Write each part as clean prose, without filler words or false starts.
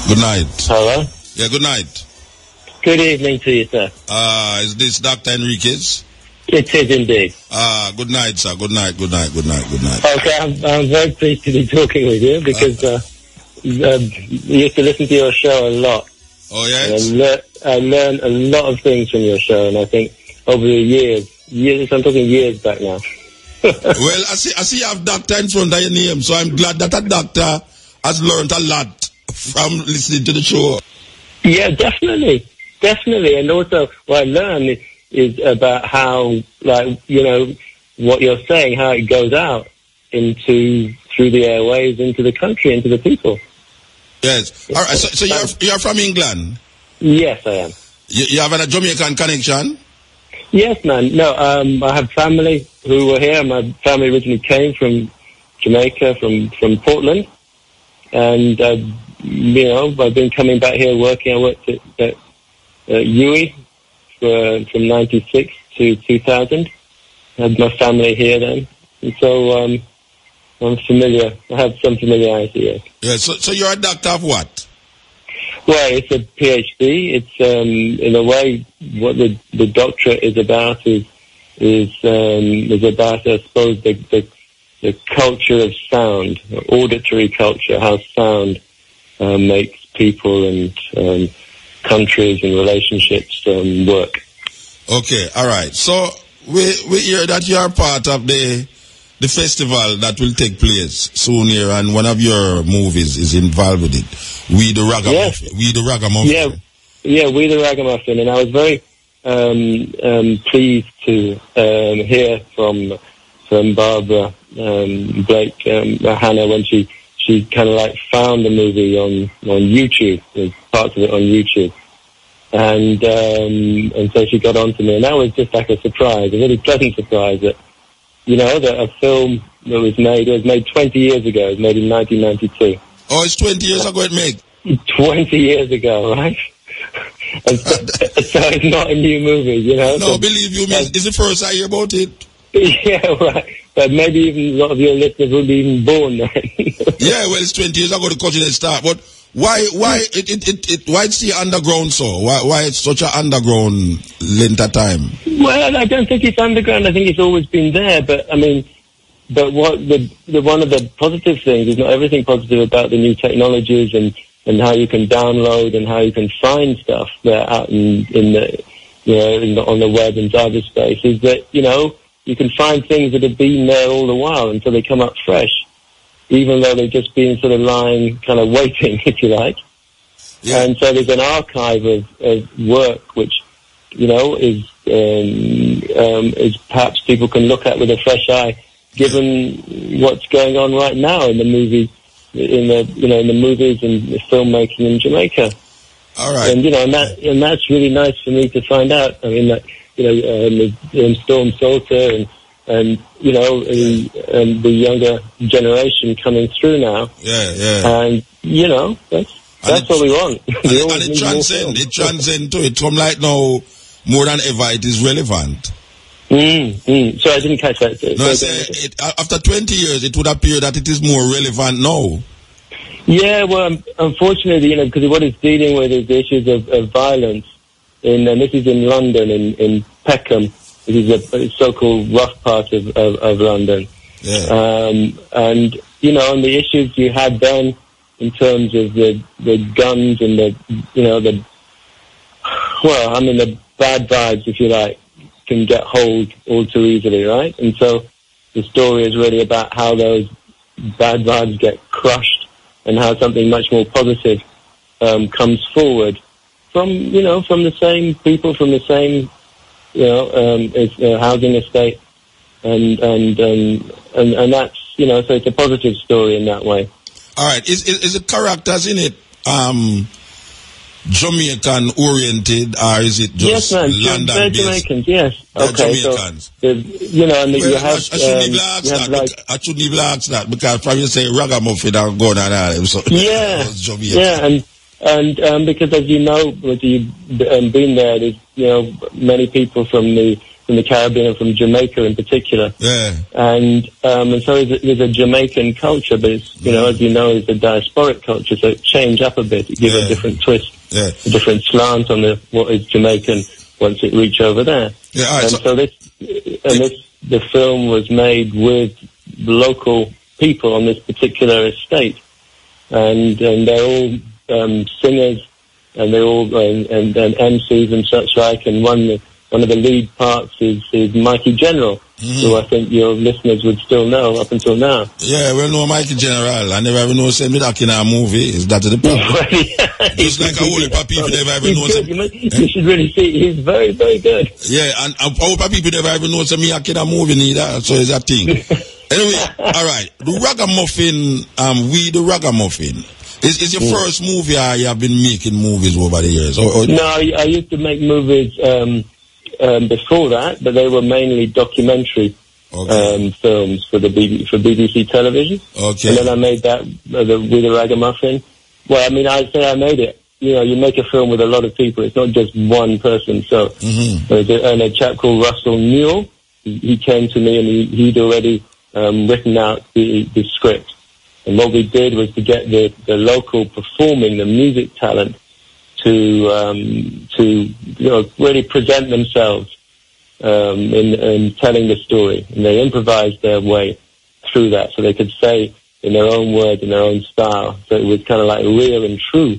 Good night. Hello? Yeah, good night. Good evening to you, sir. Is this Dr. Enriquez? It is indeed. Good night, sir. Good night. Okay, I'm very pleased to be talking with you because I used to listen to your show a lot. Oh, yes? I learned a lot of things from your show, and I think over the years, I'm talking years back now. Well, I see you have doctor in front of your name, so I'm glad that a doctor has learned a lot from listening to the show. Yeah, definitely. And also, what I learned is about how, like, you know, what you're saying, how it goes out through the airways, into the country, into the people. Yes. All right. So you're from England? Yes, I am. You have a Jamaican connection? Yes, man. No, I have family who were here. My family originally came from Jamaica, from Portland. And, you know, I've been coming back here working. I worked at UWI from 96 to 2000. I had my family here then. And so I'm familiar. I have some familiarity here. Yeah, so you're a doctor of what? Well, it's a PhD. It's in a way what the doctorate is about is about, I suppose, the culture of sound, auditory culture, how sound makes people and countries and relationships work. Okay, all right. So we hear that you are part of the festival that will take place soon here, and one of your movies is involved with it. We the Ragamuffin. Yes. We the Ragamuffin. Yeah, We the Ragamuffin. And I was very pleased to hear from Barbara Blake Hannah when she kind of like found the movie on YouTube. There's parts of it on YouTube. And so she got on to me, and that was just like a surprise, a really pleasant surprise that, you know, that a film that was made 20 years ago. It was made in 1992. Oh, it's 20 years ago it made? 20 years ago, right? And so it's not a new movie, you know? No, believe you me, it's the first I hear about it. Yeah, right. But maybe even a lot of your listeners wouldn't be even born then. Yeah, well, it's 20 years ago the culture didn't start. But why it's the underground so? Why it's such an underground length of time? Well, I don't think it's underground. I think it's always been there. But I mean, what one of the positive things is not everything positive about the new technologies and how you can download and how you can find stuff there out in the, you know, on the web and cyberspace is that, you know, you can find things that have been there all the while until they come up fresh, even though they've just been sort of lying, kind of waiting, if you like. Yeah. And so there's an archive of work which, you know, is perhaps people can look at with a fresh eye, given what's going on right now in the movie, in the movies and the filmmaking in Jamaica. All right. And, you know, and that's really nice for me to find out. I mean, that, you know, Storm Salter and you know, and the younger generation coming through now. Yeah. And, you know, that's what we want. And it transcends to it. From like now, more than ever, it is relevant. So I didn't catch that. No, I say, after 20 years, it would appear that it is more relevant now. Yeah, well, unfortunately, you know, because what it's dealing with is the issues of violence. And this is in London, in Peckham. This is a so-called rough part of London. Yeah. And, you know, and the issues you had then in terms of the guns and the bad vibes, if you like, can get hold all too easily, right? And so the story is really about how those bad vibes get crushed and how something much more positive comes forward from the same people, from the same, housing estate, and that's, you know, so it's a positive story in that way. All right. Is the characters in it Jamaican oriented, or is it just London they're based? Jamaicans, yes. Okay, Jamaicans. So, you know, and well, you have. I shouldn't even ask that because probably you say Ragamuffin and going on all so and because as you know, if you've been there, there's, you know, many people from the the Caribbean, from Jamaica in particular. Yeah. And so there's a Jamaican culture, but it's, you know, as you know, it's a diasporic culture, so it changed up a bit. It gives a different twist, a different slant on what is Jamaican once it reached over there. Yeah, all right, the film was made with local people on this particular estate, and they're all singers, and they're all and MCs and such like, and one of the lead parts is Mikey General, who I think your listeners would still know up until now. Yeah, we know Mikey General. I never even know him in a movie. Is that the problem? Just like a whole heap of people never even know him. You should really see. He's very, very good. Yeah, and a whole heap of people never even know him in a movie neither. So it's a thing. Anyway, all right. The Ragamuffin, We the Ragamuffin. Is your first movie you have been making movies over the years? No, I used to make movies before that, but they were mainly documentary films for BBC television. Okay. And then I made that with the Ragamuffin. Well, I mean, I'd say I made it. You know, you make a film with a lot of people. It's not just one person. So, and a chap called Russell Newell, he came to me and he'd already written out the script. And what we did was to get the local performing, the music talent, to really present themselves in telling the story, and they improvised their way through that, so they could say in their own words, in their own style. So it was kind of like real and true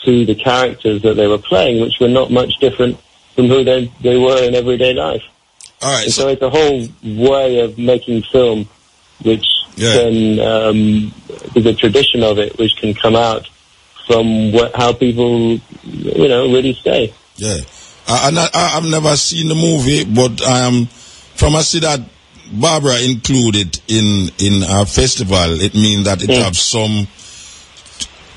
to the characters that they were playing, which were not much different from who they were in everyday life. All right. So it's a whole way of making film, which can there's a tradition of it, which can come out from how people, really say. Yeah. I've never seen the movie, but from I see that Barbara included in our festival, it means that it has some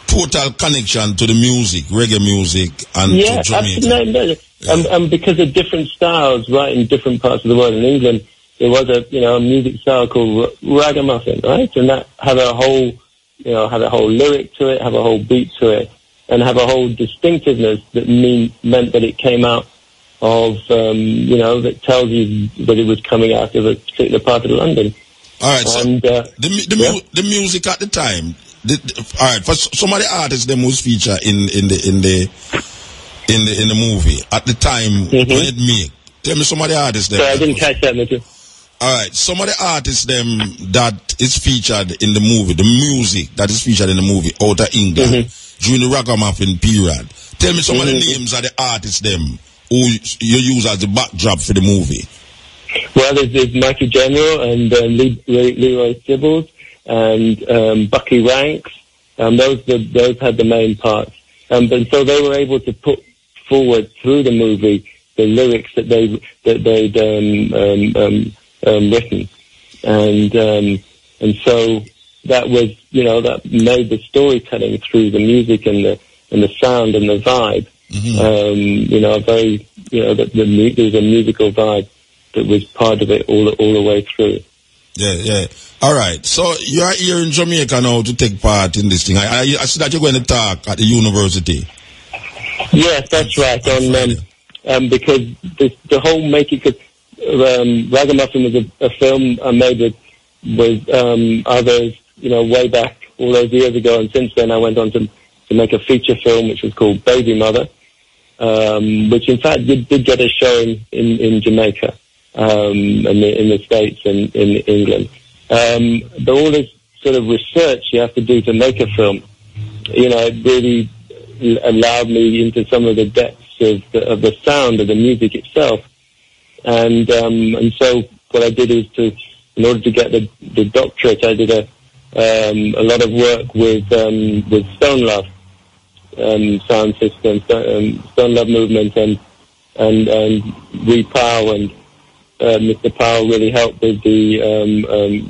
total connection to the music, reggae music, and to Jamaica. No. Because of different styles, right, in different parts of the world. In England, there was a music style called Ragamuffin, right, and that had a whole lyric to it, have a whole beat to it, and have a whole distinctiveness that meant that it came out of, that tells you that it was coming out of a particular part of London. All right, so and, the music at the time. All right, for some of the artists them was featured in the movie at the time when it made. Tell me some of the artists them. Sorry, I didn't catch that, Mitchell. All right, some of the artists them that is featured in the movie, the music that is featured in the movie out of England during the Ragamuffin period. Tell me some of the names of the artists them who you use as the backdrop for the movie. Well, there's Mikey General and Leroy Sibbles and Bucky Ranks. Those had the main parts. But so they were able to put forward through the movie the lyrics that they'd written, and so that was that made the storytelling through the music and the sound and the vibe. There was a musical vibe that was part of it all the way through. Yeah. All right. So you are here in Jamaica now to take part in this thing. I see that you're going to talk at the university. Yes, that's right. Because the whole making. Ragamuffin was a film I made with others, way back all those years ago, and since then I went on to make a feature film which was called Baby Mother, which in fact did get a show in Jamaica, in the States and in England. But all this sort of research you have to do to make a film, it really allowed me into some of the depths of the sound of the music itself. And so what I did is in order to get the doctorate, I did a lot of work with Stone Love sound system, Stone Love movement, and Powell, and Mr. Powell really helped with the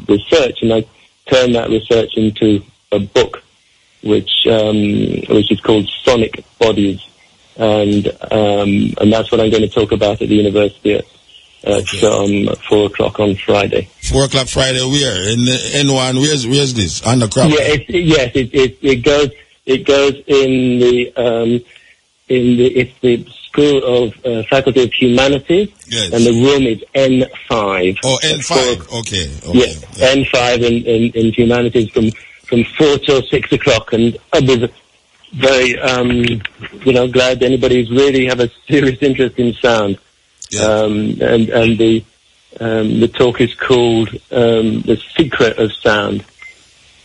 research, and I turned that research into a book, which is called Sonic Bodies, and that's what I'm going to talk about at the university. On 4 o'clock on Friday. 4 o'clock Friday, where? In the N1, where's this? On the crowd? Yeah, it goes in the it's the School of Faculty of Humanities, and the room is N5. Oh, N5. Okay. Yeah, N5 in humanities from 4 till 6 o'clock, and I was very, glad anybody's really have a serious interest in sound. Yeah. And the talk is called The Secret of Sound.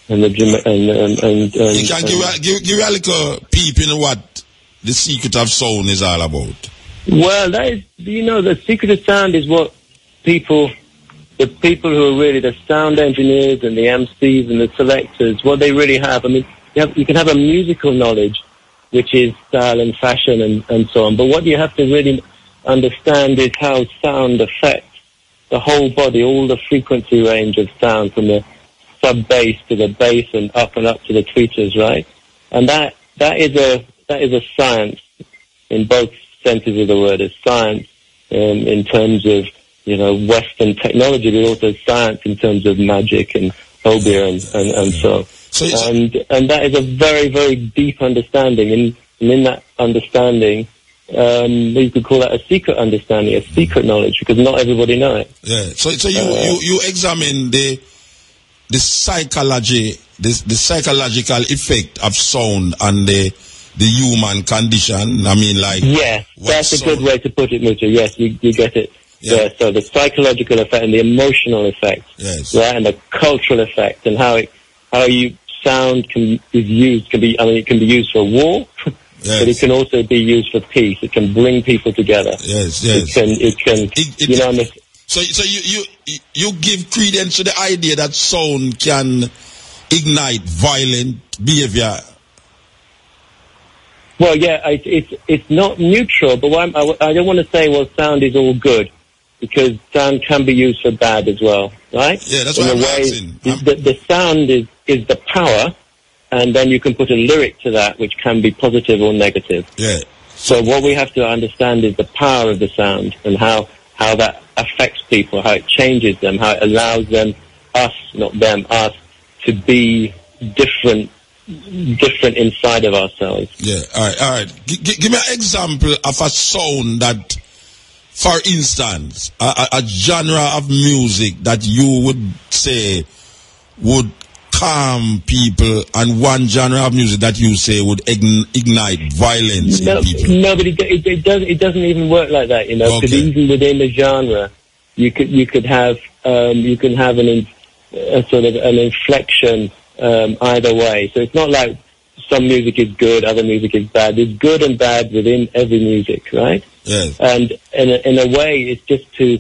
And you can give a little peep in what The Secret of Sound is all about. Well, that is, the secret of sound is what the people who are really the sound engineers and the MCs and the selectors, what they really have. I mean, you can have a musical knowledge, which is style and fashion and so on, but what you have to really understand is how sound affects the whole body, all the frequency range of sound, from the sub-bass to the bass and up to the tweeters, right? And that is a science in both senses of the word. It's science in terms of, Western technology, but also science in terms of magic and phobia and so. And that is a very, very deep understanding. And in that understanding, you could call that a secret understanding, a secret knowledge, because not everybody knows it. Yeah. So you examine the psychology, the psychological effect of sound and the human condition. I mean, like, yeah, that's a good way to put it, Mucha. Yes, you get it. Yeah. So the psychological effect and the emotional effect, yes, right, and the cultural effect, and how sound can be used for war. Yes. But it can also be used for peace. It can bring people together. Yes. It can. So you give credence to the idea that sound can ignite violent behavior. Well, yeah, it's not neutral, but I don't want to say, well, sound is all good, because sound can be used for bad as well, right? Yeah, that's what I'm asking. The sound is the power. And then you can put a lyric to that, which can be positive or negative. Yeah. So what we have to understand is the power of the sound and how that affects people, how it changes them, how it allows them, us, not them, us, to be different inside of ourselves. Yeah. All right. Give me an example of a sound that, for instance, a genre of music that you would say would calm people, and one genre of music that you say would ignite violence in people. No, but it doesn't even work like that, because even within the genre, you could have a sort of an inflection either way. So it's not like some music is good, other music is bad. There's good and bad within every music, right? Yes. And in a way, it's just to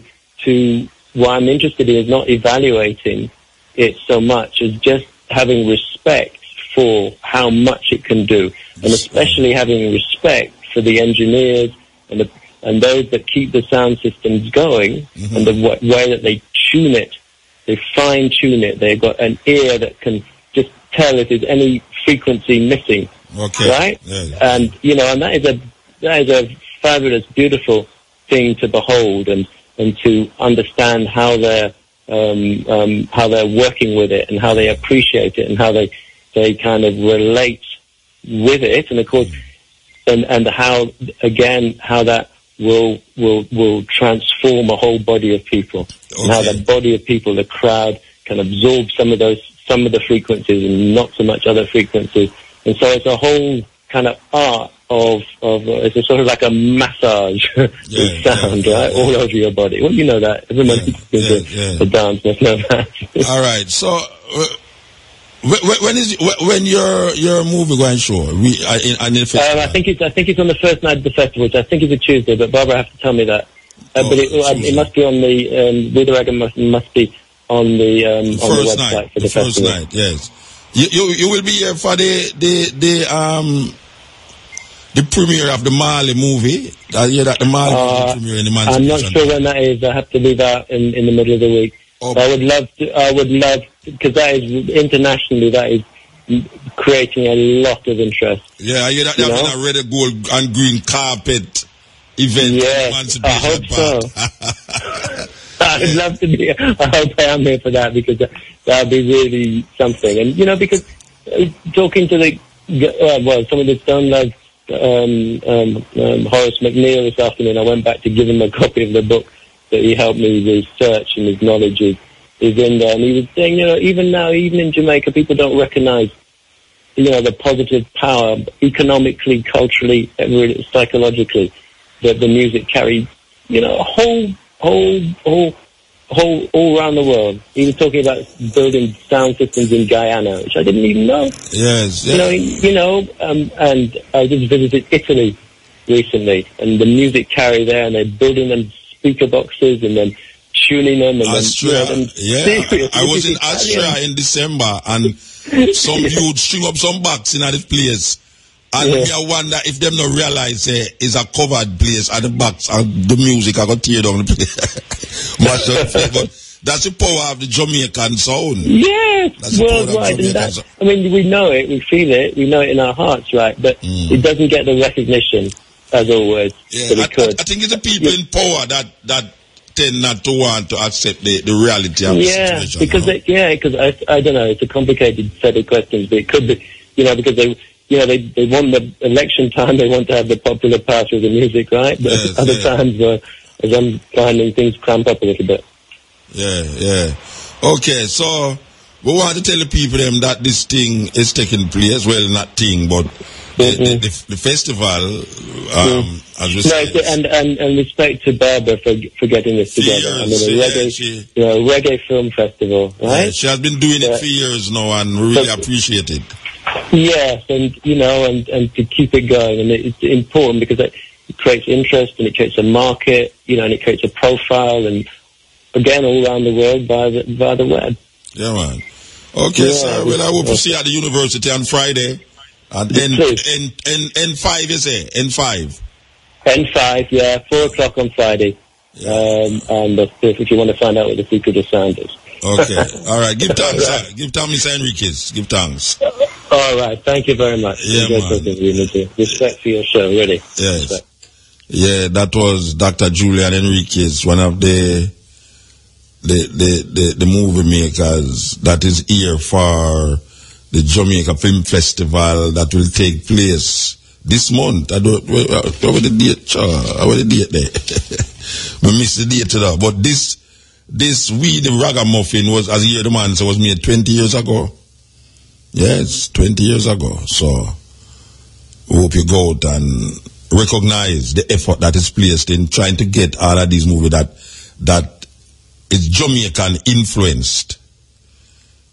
what I'm interested in is not evaluating it so much as just having respect for how much it can do, and especially having respect for the engineers and those that keep the sound systems going, and the way that they tune it, they fine tune it. They've got an ear that can just tell if there's any frequency missing, right? Yeah. And and that is a fabulous, beautiful thing to behold, and to understand how they're working with it, and how they appreciate it, and how they kind of relate with it, and of course, and how that will transform a whole body of people, and how that body of people, the crowd, can absorb some of the frequencies and not so much other frequencies, and so it's a whole kind of art of it's a sort of like a massage with sound, right, all over your body. Well, you know that. Everyone who's the dance must know that. All right. So, when your movie going show? I think it's on the first night of the festival, which I think is a Tuesday. But Barbara has to tell me that. But it must be on the with the Ragamuffin must be on the website for the festival. First night, yes. You will be here for the premiere of the Marley movie. I hear that the Marley premiere in the I'm not sure when that is. I have to leave out in the middle of the week. I would love, because that is internationally, that is creating a lot of interest. Yeah, I hear that they're having a red, gold, and green carpet event. Yes, I hope so. I'd love to be. I hope I am here for that, because that would be really something. And because talking to some of the Stone Love Horace McNeil this afternoon. I went back to give him a copy of the book that he helped me research, and his knowledge is in there. And he was saying, even now, even in Jamaica, people don't recognize, the positive power, economically, culturally, psychologically, that the music carried, all around the world. He was talking about building sound systems in Guyana, which I didn't even know. Yes. And I just visited Italy recently, and the music carry there, and they're building them speaker boxes and then tuning them. And Austria, I was in Austria in December, and some youth string up some box in this place. And I wonder if them not realize it's a covered place and the box and the music I got tear down the place. But that's the power of the Jamaican sound. Yes, worldwide. I mean, we know it, we feel it, we know it in our hearts, right? But it doesn't get the recognition, as always, that it could. I think it's the people in power that tend not to want to accept the reality of the situation. Because I don't know, it's a complicated set of questions, but it could be, because they want the election time, they want to have the popular part of the music, right? But other times, as I'm finding, things cramp up a little bit. Yeah. Okay, so we want to tell the people that this thing is taking place. Well, not thing, but the festival, as we said. And respect to Barbara for getting this together. Reggae film festival, right? Yeah, she has been doing it for years now, and we really appreciate it. Yes, and and to keep it going, and it's important because it creates interest, and it creates a market, and it creates a profile, and again, all around the world via the web. Yeah, man. Okay, sir. Well, I hope to see you at the university on Friday. And N5, you say? N5. N5, yeah, 4:00 on Friday. Yeah. And if you want to find out what the secret of sound is. Okay. All right. Give thanks, sir. Give thanks, Mr. Enriquez. Give thanks. All right. Thank you very much. Yeah, man. Respect for your show, really. Yes. Respect. Yeah, that was Dr. Julian Enriquez, one of the movie makers that is here for the Jamaica Film Festival that will take place this month. What was the date? What was the date there? We missed the date today. But this the Ragamuffin was, as you hear the man, so was made 20 years ago. Yes, 20 years ago. So we hope you go out and recognize the effort that is placed in trying to get all of these movies that is Jamaican influenced.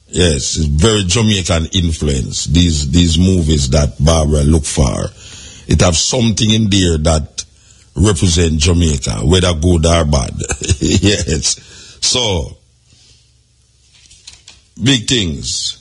Yes, it's very Jamaican influenced. These movies that Barbara look for, it have something in there that represent Jamaica, whether good or bad. Yes. So, big things.